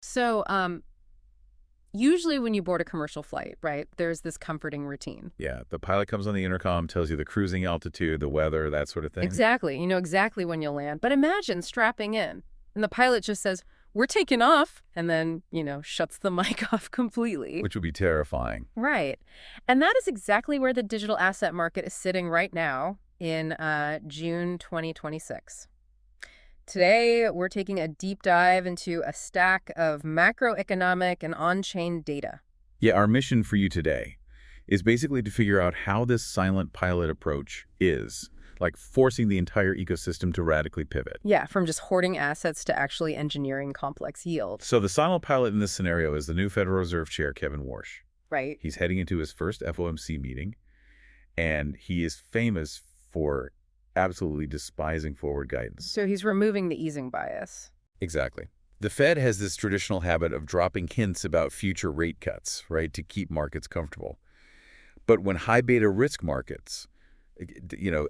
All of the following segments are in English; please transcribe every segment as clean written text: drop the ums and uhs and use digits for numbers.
So, usually when you board a commercial flight, right, there's this comforting routine. Yeah, the pilot comes on the intercom, tells you the cruising altitude, the weather, that sort of thing. Exactly. You know exactly when you'll land. But imagine strapping in and the pilot just says, "We're taking off," and then, shuts the mic off completely. Which would be terrifying. Right. And that is exactly where the digital asset market is sitting right now in June 2026. Today, we're taking a deep dive into a stack of macroeconomic and on-chain data. Yeah, our mission for you today is basically to figure out how this silent pilot approach is, like forcing the entire ecosystem to radically pivot. Yeah, from just hoarding assets to actually engineering complex yield. So the silent pilot in this scenario is the new Federal Reserve Chair, Kevin Warsh. Right. He's heading into his first FOMC meeting, and he is famous for absolutely despising forward guidance. So he's removing the easing bias. Exactly. The Fed has this traditional habit of dropping hints about future rate cuts, right, to keep markets comfortable. But when high beta risk markets,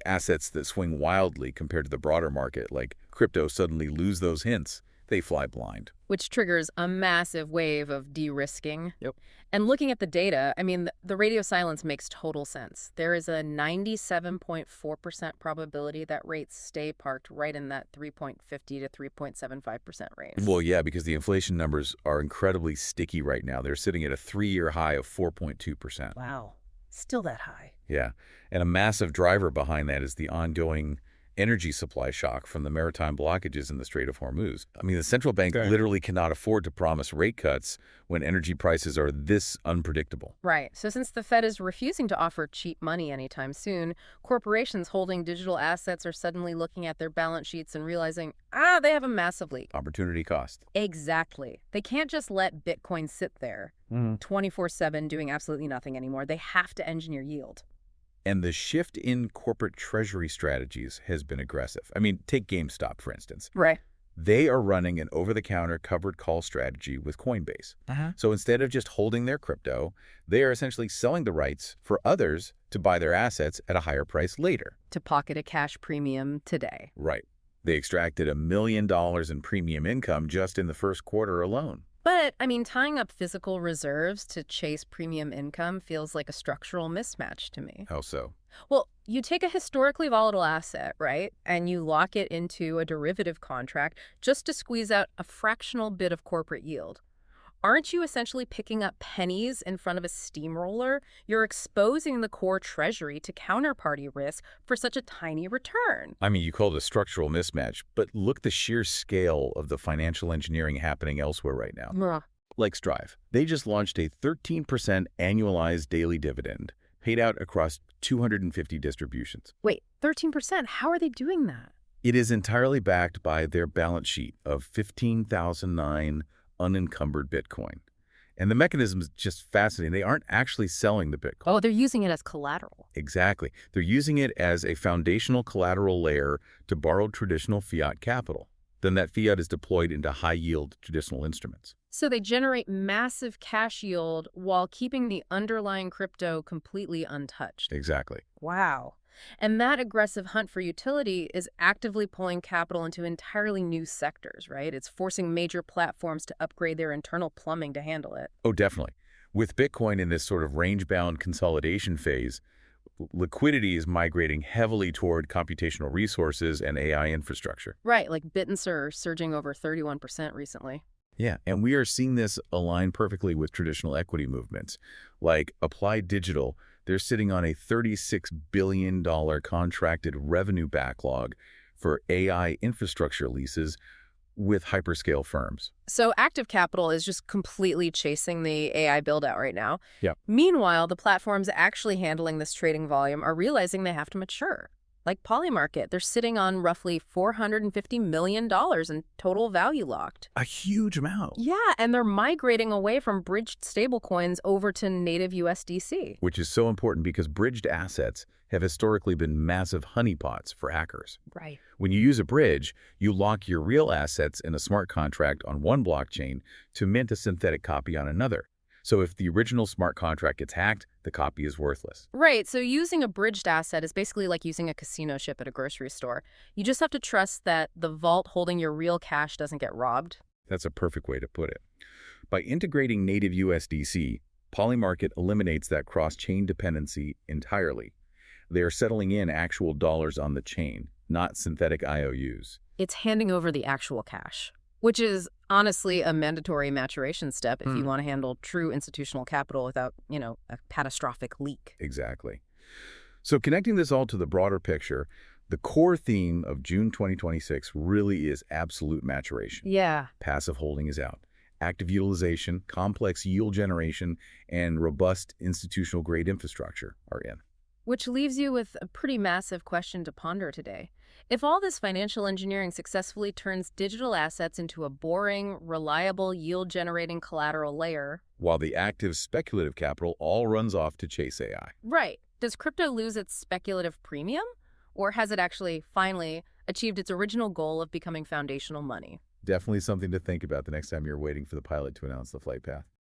assets that swing wildly compared to the broader market, like crypto, suddenly lose those hints, they fly blind. Which triggers a massive wave of de-risking. Yep. And looking at the data, I mean, the radio silence makes total sense. There is a 97.4% probability that rates stay parked right in that 3.50 to 3.75% range. Well, yeah, because the inflation numbers are incredibly sticky right now. They're sitting at a 3-year high of 4.2%. Wow. Still that high. Yeah. And a massive driver behind that is the ongoing energy supply shock from the maritime blockages in the Strait of Hormuz. I mean, the central bank literally cannot afford to promise rate cuts when energy prices are this unpredictable. Right. So since the Fed is refusing to offer cheap money anytime soon, corporations holding digital assets are suddenly looking at their balance sheets and realizing, they have a massive leak. Opportunity cost. Exactly. They can't just let Bitcoin sit there 24/7 doing absolutely nothing anymore. They have to engineer yield. And the shift in corporate treasury strategies has been aggressive. I mean, take GameStop, for instance. Right. They are running an over-the-counter covered call strategy with Coinbase. So instead of just holding their crypto, they are essentially selling the rights for others to buy their assets at a higher price later. To pocket a cash premium today. Right. They extracted $1 million in premium income just in the first quarter alone. But, I mean, tying up physical reserves to chase premium income feels like a structural mismatch to me. How so? Well, you take a historically volatile asset, right, and you lock it into a derivative contract just to squeeze out a fractional bit of corporate yield. Aren't you essentially picking up pennies in front of a steamroller? You're exposing the core treasury to counterparty risk for such a tiny return. I mean, you call it a structural mismatch, but look the sheer scale of the financial engineering happening elsewhere right now. Like Strive. They just launched a 13% annualized daily dividend paid out across 250 distributions. Wait, 13%? How are they doing that? It is entirely backed by their balance sheet of 15,009 unencumbered Bitcoin. And the mechanism is just fascinating. They aren't actually selling the Bitcoin. Oh, they're using it as collateral. Exactly. They're using it as a foundational collateral layer to borrowed traditional fiat capital. Then that fiat is deployed into high-yield traditional instruments. So they generate massive cash yield while keeping the underlying crypto completely untouched. Exactly. Wow. And that aggressive hunt for utility is actively pulling capital into entirely new sectors, right? It's forcing major platforms to upgrade their internal plumbing to handle it. Oh, definitely. With Bitcoin in this sort of range-bound consolidation phase, liquidity is migrating heavily toward computational resources and AI infrastructure. Right, like Bit and Sur surging over 31% recently. Yeah, and we are seeing this align perfectly with traditional equity movements. Like Applied Digital, they're sitting on a $36 billion contracted revenue backlog for AI infrastructure leases with hyperscale firms. So active capital is just completely chasing the AI build-out right now. Yeah. Meanwhile, the platforms actually handling this trading volume are realizing they have to mature. Like Polymarket, they're sitting on roughly $450 million in total value locked. A huge amount. Yeah, and they're migrating away from bridged stablecoins over to native USDC. Which is so important because bridged assets have historically been massive honeypots for hackers. Right. When you use a bridge, you lock your real assets in a smart contract on one blockchain to mint a synthetic copy on another. So if the original smart contract gets hacked, the copy is worthless. Right. So using a bridged asset is basically like using a casino chip at a grocery store. You just have to trust that the vault holding your real cash doesn't get robbed. That's a perfect way to put it. By integrating native USDC, Polymarket eliminates that cross-chain dependency entirely. They are settling in actual dollars on the chain, not synthetic IOUs. It's handing over the actual cash, which is honestly a mandatory maturation step if you want to handle true institutional capital without, a catastrophic leak. Exactly. So connecting this all to the broader picture, the core theme of June 2026 really is absolute maturation. Yeah. Passive holding is out. Active utilization, complex yield generation, and robust institutional-grade infrastructure are in. Which leaves you with a pretty massive question to ponder today. If all this financial engineering successfully turns digital assets into a boring, reliable, yield-generating collateral layer, While the active speculative capital all runs off to chase AI. right, does crypto lose its speculative premium? Or has it actually, finally, achieved its original goal of becoming foundational money? Definitely something to think about the next time you're waiting for the pilot to announce the flight path.